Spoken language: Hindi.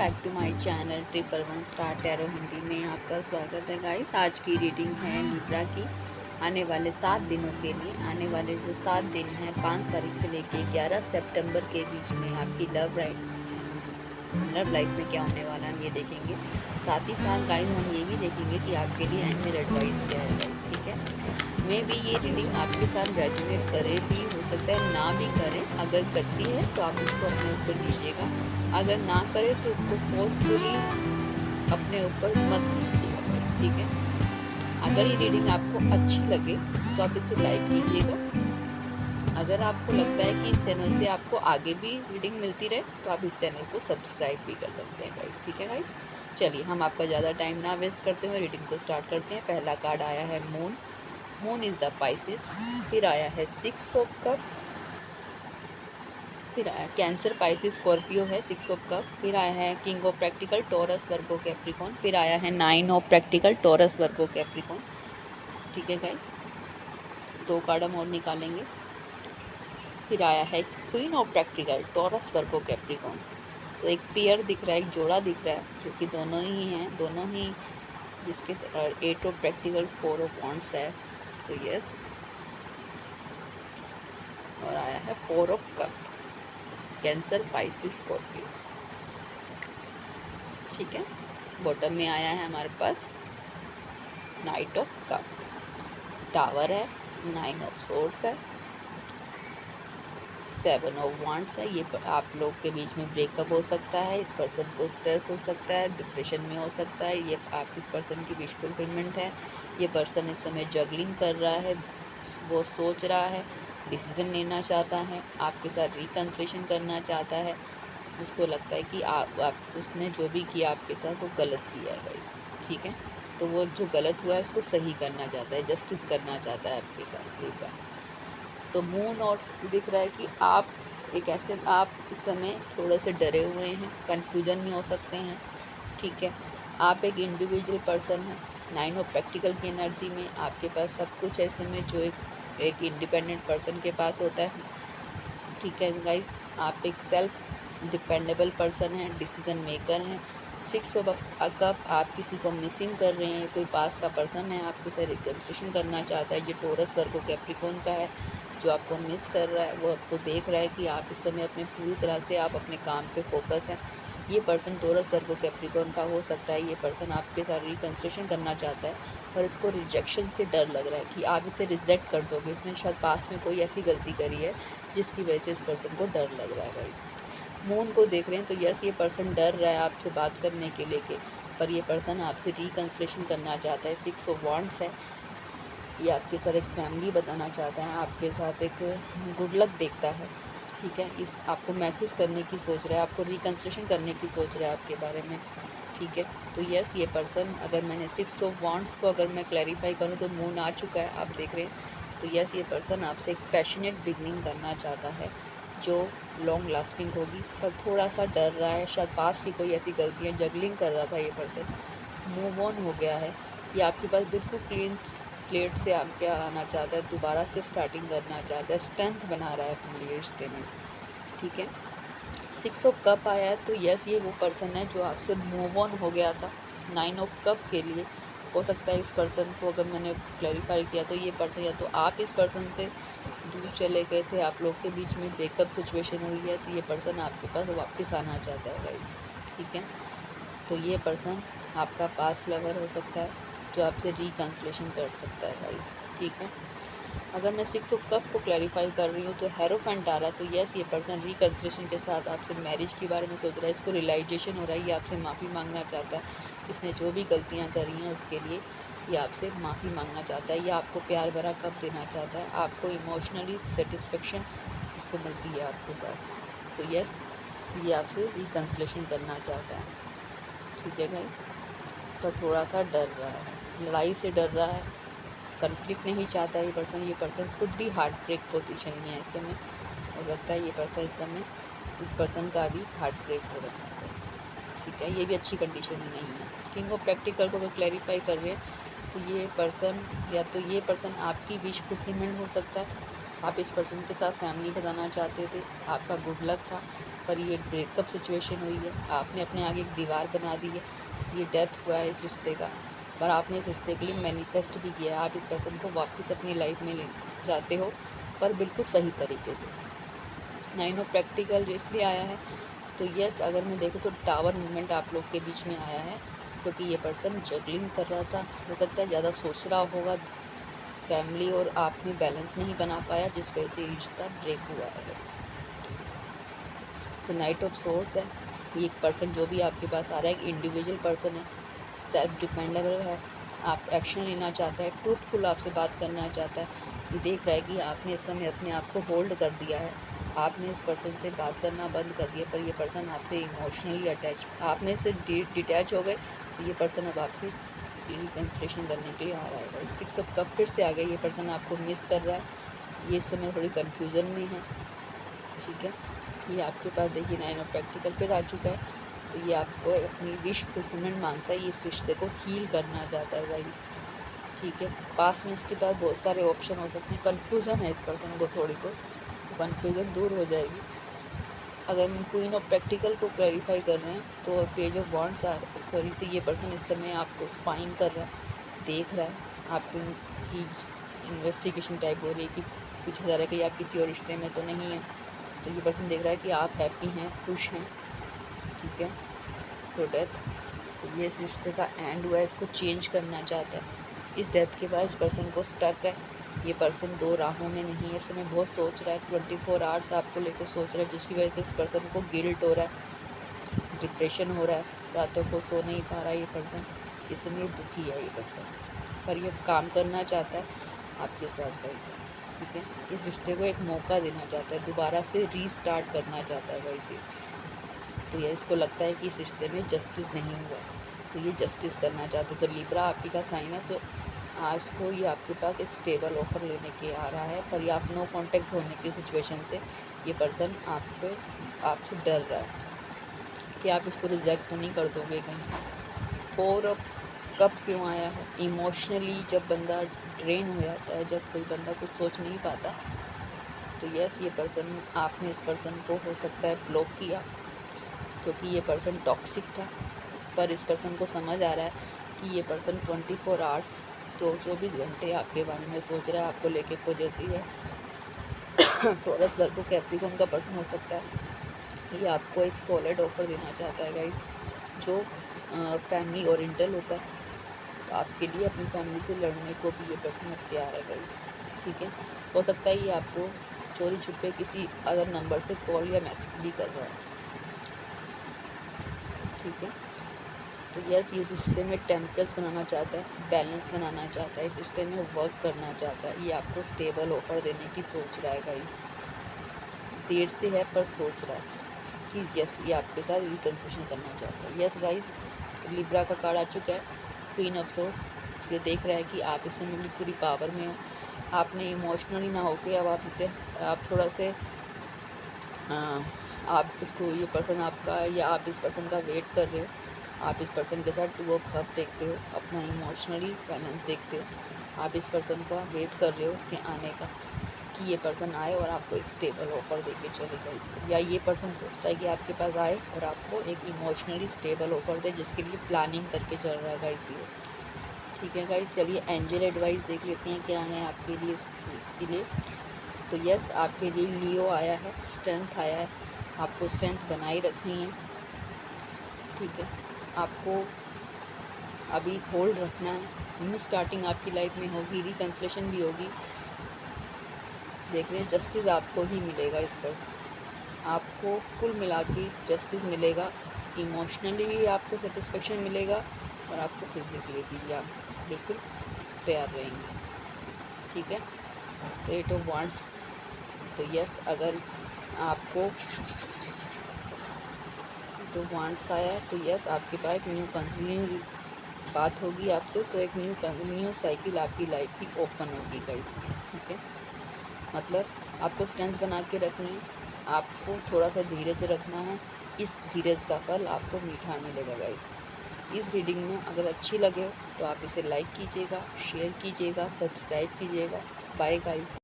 Back to my channel 111 star tarot Hindi में आपका स्वागत है गाइस। आज की रीडिंग है लिब्रा की आने वाले 7 दिनों के लिए। आने वाले जो 7 दिन हैं 5 तारीख से लेके 11 सितंबर के बीच में आपकी लव लाइफ में क्या होने वाला है हम ये देखेंगे। साथ ही साथ गाइस हम ये भी देखेंगे कि आपके लिए एंजल एडवाइस क्या है गाइस, ठीक है। मैं भी ये रीडिंग आपके साथ रेजोनेट करे भी हो सकता है ना भी करे। अगर करती है तो आप इसको अपने ऊपर लीजिएगा, अगर ना करे तो इसको फोर्सफुली अपने ऊपर मत लीजिएगा, ठीक है। अगर ये रीडिंग आपको अच्छी लगे तो आप इसे लाइक कीजिएगा। अगर आपको लगता है कि इस चैनल से आपको आगे भी रीडिंग मिलती रहे तो आप इस चैनल को सब्सक्राइब भी कर सकते हैं गाइस, ठीक है गाइस। चलिए हम आपका ज़्यादा टाइम ना वेस्ट करते हुए रीडिंग को स्टार्ट करते हैं। पहला कार्ड आया है moon. Moon is the Pisces. फिर आया है 6 ऑफ कप। फिर आया कैंसर, पाइसिस, स्कॉर्पियो है 6 ऑफ कप। फिर आया है king of practical, taurus, Virgo, Capricorn. फिर आया है 9 of practical, taurus, Virgo, Capricorn, ठीक है गाइस। 2 कार्ड हम और निकालेंगे। फिर आया है queen of practical, taurus, Virgo, Capricorn. तो एक पेयर दिख रहा है, एक जोड़ा दिख रहा है जो कि दोनों ही हैं, दोनों ही जिसके 8 ऑफ प्रैक्टिकल, 4 ऑफ वॉन्ड्स है, सो यस। और आया है 4 of cup, cancer, Pisces, Scorpio, ठीक है। बॉटम में आया है हमारे पास नाइट ऑफ कप, टावर है, 9 ऑफ सोर्स है, 7 ऑफ वांड्स है। ये आप लोग के बीच में ब्रेकअप हो सकता है, इस पर्सन को स्ट्रेस हो सकता है, डिप्रेशन में हो सकता है। ये आप इस पर्सन की विश फुलफिलमेंट है। ये पर्सन इस समय जगलिंग कर रहा है, वो सोच रहा है, डिसीजन लेना चाहता है, आपके साथ रिकन्सिलेशन करना चाहता है। उसको लगता है कि आप उसने जो भी किया आपके साथ वो गलत किया है गाइस, ठीक है। तो वो जो गलत हुआ है उसको सही करना चाहता है, जस्टिस करना चाहता है आपके साथ, ठीक है। तो मून और दिख रहा है कि आप आप इस समय थोड़े से डरे हुए हैं, कन्फ्यूजन में हो सकते हैं, ठीक है। आप एक इंडिविजुअल पर्सन हैं। 9 ऑफ प्रैक्टिकल की एनर्जी में आपके पास सब कुछ है इस समय जो एक इंडिपेंडेंट पर्सन के पास होता है, ठीक है गाइज। आप एक सेल्फ डिपेंडेबल पर्सन हैं, डिसीजन मेकर हैं। 6 ऑफ कप, आप किसी को मिसिंग कर रहे हैं, कोई पास का पर्सन है आपके साथ रिकन्सिलेशन करना चाहता है। ये टॉरस, वर्गो, कैप्रिकॉन का है जो आपको मिस कर रहा है, वो आपको देख रहा है कि आप इस समय अपने पूरी तरह से आप अपने काम पे फोकस हैं। ये पर्सन टॉरस, वर्गो, कैप्रिकॉन का हो सकता है। ये पर्सन आपके साथ रिकन्सिलेशन करना चाहता है और इसको रिजेक्शन से डर लग रहा है कि आप इसे रिजेक्ट कर दोगे। इसने शायद पास्ट में कोई ऐसी गलती करी है जिसकी वजह से इस पर्सन को डर लग रहा है गाइस। मून को देख रहे हैं तो यस, ये पर्सन डर रहा है आपसे बात करने के लेके, पर ये पर्सन आपसे रिकन्सिलेशन करना चाहता है। 6 ऑफ वांड्स है, ये आपके साथ एक फैमिली बताना चाहता है, आपके साथ एक गुड लक देखता है, ठीक है। इस आपको मैसेज करने की सोच रहा है, आपको रिकन्सिलेशन करने की सोच रहा है आपके बारे में, ठीक है। तो यस, ये पर्सन, अगर मैंने 6 ऑफ वांड्स को अगर मैं क्लैरिफाई करूँ तो मून आ चुका है, आप देख रहे हैं। तो यस, ये पर्सन आपसे एक पैशनेट बिगनिंग करना चाहता है जो लॉन्ग लास्टिंग होगी, पर थोड़ा सा डर रहा है। शायद पास की कोई ऐसी गलतियाँ जगलिंग कर रहा था, ये पर्सन मूव ऑन हो गया है। ये आपके पास बिल्कुल क्लीन स्लेट से आपके आना चाहता है, दोबारा से स्टार्टिंग करना चाहता है, स्ट्रेंथ बना रहा है अपने लिए रिश्ते में, ठीक है। 6 ऑफ कप आया है तो यस, ये वो पर्सन है जो आपसे मूव ऑन हो गया था। 9 ऑफ कप के लिए हो सकता है इस पर्सन को अगर मैंने क्लैरिफाई किया तो ये पर्सन या तो आप इस पर्सन से दूर चले गए थे, आप लोग के बीच में ब्रेकअप सिचुएशन हुई है, तो ये पर्सन आपके पास वापस आना चाहता है गाइस, ठीक है। तो ये पर्सन आपका पास्ट लवर हो सकता है जो आपसे रिकन्सिलेशन कर सकता है गाइस, ठीक है। अगर मैं 6 ऑफ कप को क्लैरिफाई कर रही हूँ तो हेरोफेंट आ रहा है, तो यस, ये पर्सन रिकन्सिलेशन के साथ आपसे मैरिज के बारे में सोच रहा है, इसको रियलाइजेशन हो रहा है, ये आपसे माफ़ी मांगना चाहता है। इसने जो भी गलतियाँ करी हैं उसके लिए ये आपसे माफ़ी मांगना चाहता है, या आपको प्यार भरा कब देना चाहता है, आपको इमोशनली सेटिस्फेक्शन इसको मिलती है आपके साथ। तो यस, ये आपसे रिकन्सिलेशन करना चाहता है, ठीक है गाइस। पर थोड़ा सा डर रहा है, लड़ाई से डर रहा है, कन्फ्लिक्ट नहीं चाहता ये पर्सन। ये पर्सन खुद भी हार्ट ब्रेक पोजीशन में है इस समय, और लगता है ये पर्सन इस समय इस पर्सन का भी हार्ट ब्रेक हो रखा है, ठीक है। ये भी अच्छी कंडीशन में नहीं है। किंग ऑफ प्रैक्टिकल को अगर क्लैरिफाई कर रहे हैं तो ये पर्सन, या तो ये पर्सन आपकी विश फुलफिलमेंट हो सकता है, आप इस पर्सन के साथ फैमिली बताना चाहते थे, आपका गुड लक था, पर ये ब्रेकअप सिचुएशन हुई है, आपने अपने आगे एक दीवार बना दी है, ये डेथ हुआ है इस रिश्ते का, पर आपने इस रिश्ते के लिए मैनिफेस्ट भी किया है। आप इस पर्सन को वापस अपनी लाइफ में ले जाते हो, पर बिल्कुल सही तरीके से। 9 ऑफ प्रैक्टिकल इसलिए आया है, तो यस अगर मैं देखूँ तो टावर मूवमेंट आप लोग के बीच में आया है, क्योंकि ये पर्सन जगलिंग कर रहा था, हो सकता है ज़्यादा सोच रहा होगा, फैमिली और आप में बैलेंस नहीं बना पाया, जिस वजह से रिश्ता ब्रेक हुआ है। तो नाइट ऑफ सोर्स है, ये एक पर्सन जो भी आपके पास आ रहा है एक इंडिविजुअल पर्सन है, सेल्फ डिपेंडेबल है, आप एक्शन लेना चाहता है, ट्रूथफुल आपसे बात करना चाहता है। ये देख रहा है कि आपने इस समय अपने आप को होल्ड कर दिया है, आपने इस पर्सन से बात करना बंद कर दिया, पर ये पर्सन आपसे इमोशनली अटैच, आपने इससे डिटैच हो गए, तो ये पर्सन अब आपसे रिकन्सिलेशन करने के लिए आ रहा है। 6 ऑफ कप फिर से आ गया, ये पर्सन आपको मिस कर रहा है, ये इस समय थोड़ी कन्फ्यूज़न में है, ठीक है। ये आपके पास देखिए 9 ऑफ प्रैक्टिकल फिर आ चुका है, तो ये आपको अपनी विश फुलफिलमेंट मांगता है, ये इस रिश्ते को हील करना चाहता है गाइस, ठीक है। पास में इसके पास बहुत सारे ऑप्शन हो सकते हैं, कन्फ्यूज़न है इस पर्सन को थोड़ी, तो कन्फ्यूज़न दूर हो जाएगी। अगर हम क्वीन ऑफ प्रैक्टिकल को क्लैरिफाई कर रहे हैं तो पेज ऑफ वॉन्ड्स तो ये पर्सन इस समय आपको स्पाइन कर रहा है, देख रहा है, आपकी इन्वेस्टिगेशन टाइप हो रही है कि कुछ जा रहा है कि आप किसी और रिश्ते में तो नहीं है, तो ये पर्सन देख रहा है कि आप हैप्पी हैं, खुश हैं, ठीक है। तो डेथ, तो ये इस रिश्ते का एंड हुआ है, इसको चेंज करना चाहता है। इस डेथ के बाद इस पर्सन को स्टक है, ये पर्सन दो राहों में नहीं है, इस समय बहुत सोच रहा है, 24 आवर्स आपको लेकर सोच रहा है, जिसकी वजह से इस पर्सन को गिल्ट हो रहा है, डिप्रेशन हो रहा है, रातों को सो नहीं पा रहा है ये पर्सन, इस समय दुखी है ये पर्सन, पर ये काम करना चाहता है आपके साथ गाइस, ठीक है। इस रिश्ते को एक मौका देना चाहता है, दोबारा से रीस्टार्ट करना चाहता है गाइस, तो ये इसको लगता है कि इस रिश्ते में जस्टिस नहीं हुआ, तो ये जस्टिस करना चाहते। तो लिब्रा आप ही का साइन है, तो आज को ये आपके पास एक स्टेबल ऑफर लेने के आ रहा है, पर ये आप नो कॉन्टेक्ट होने की सिचुएशन से ये पर्सन आपसे डर रहा है कि आप इसको रिजेक्ट तो नहीं कर दोगे कहीं। 4 ऑफ कप क्यों आया है? इमोशनली जब बंदा ड्रेन हो जाता है, जब कोई बंदा कुछ सोच नहीं पाता, तो यस ये पर्सन, आपने इस पर्सन को हो सकता है ब्लॉक किया, क्योंकि ये पर्सन टॉक्सिक था, पर इस पर्सन को समझ आ रहा है कि ये पर्सन 24 आवर्स तो 24 घंटे आपके बारे में सोच रहा है, आपको लेके पॉजिटिव है। टॉरस वर्गो कैप्रिकॉर्न का पर्सन हो सकता है, ये आपको एक सॉलिड ऑफर देना चाहता है गाइस, जो फैमिली ओरिएंटल होता है, तो आपके लिए अपनी फैमिली से लड़ने को भी ये पर्सन अब तैयार है गाइस, ठीक है। हो सकता है ये आपको चोरी छुपे किसी अदर नंबर से कॉल या मैसेज भी कर रहा है, ठीक है। तो यस ये इस रिश्ते में टेम्परेंस बनाना चाहता है, बैलेंस बनाना चाहता है, इस रिश्ते में वर्क करना चाहता है, ये आपको स्टेबल ऑफर देने की सोच रहा है गाइस, देर से है पर सोच रहा है कि यस ये आपके साथ रिकन्सिलेशन करना चाहता है। यस गाइस, तो लिब्रा का कार्ड आ चुका है, क्वीन ऑफ सोर्स, ये देख रहा है कि आप इस समय पूरी पावर में हो, आपने इमोशनली ना होके अब आप थोड़ा से आप इसको, ये पर्सन आपका या आप इस पर्सन का वेट कर रहे हो, आप इस पर्सन के साथ 2 ऑफ कप देखते हो, अपना इमोशनली बैलेंस देखते हो, आप इस पर्सन का वेट कर रहे हो उसके आने का, कि ये पर्सन आए और आपको एक स्टेबल ऑफर देके चलेगा इससे, या ये पर्सन सोच रहा है कि आपके पास आए और आपको एक इमोशनली स्टेबल ऑफर दे, जिसके लिए प्लानिंग करके चल रहा है गाइस ये, ठीक है गाइस। चलिए एंजल एडवाइस देख लेते हैं क्या है आपके लिए इसके लिए। तो यस आपके लिए लियो आया है, स्ट्रेंथ आया है, आपको स्ट्रेंथ बनाए रखनी है, ठीक है। आपको अभी होल्ड रखना है, न्यू स्टार्टिंग आपकी लाइफ में होगी, रिकन्सिलेशन भी होगी, देख रहे हैं जस्टिस आपको ही मिलेगा, इस पर आपको कुल मिला के जस्टिस मिलेगा, इमोशनली भी आपको सेटिस्फेक्शन मिलेगा और आपको फिजिकली भी आप बिल्कुल तैयार रहेंगे, ठीक है। तो 8 ऑफ वांड्स, तो यस अगर आपको तो वांड्स आया, तो यस आपके पास एक न्यू बात होगी आपसे, तो एक न्यू साइकिल आपकी लाइफ की ओपन होगी गाइस, ठीक है। मतलब आपको स्ट्रेंथ बना के रखनी है, आपको थोड़ा सा धीरज रखना है, इस धीरज का फल आपको मीठा मिलेगा गाइस। इस रीडिंग में अगर अच्छी लगे तो आप इसे लाइक कीजिएगा, शेयर कीजिएगा, सब्सक्राइब कीजिएगा। Bye guys.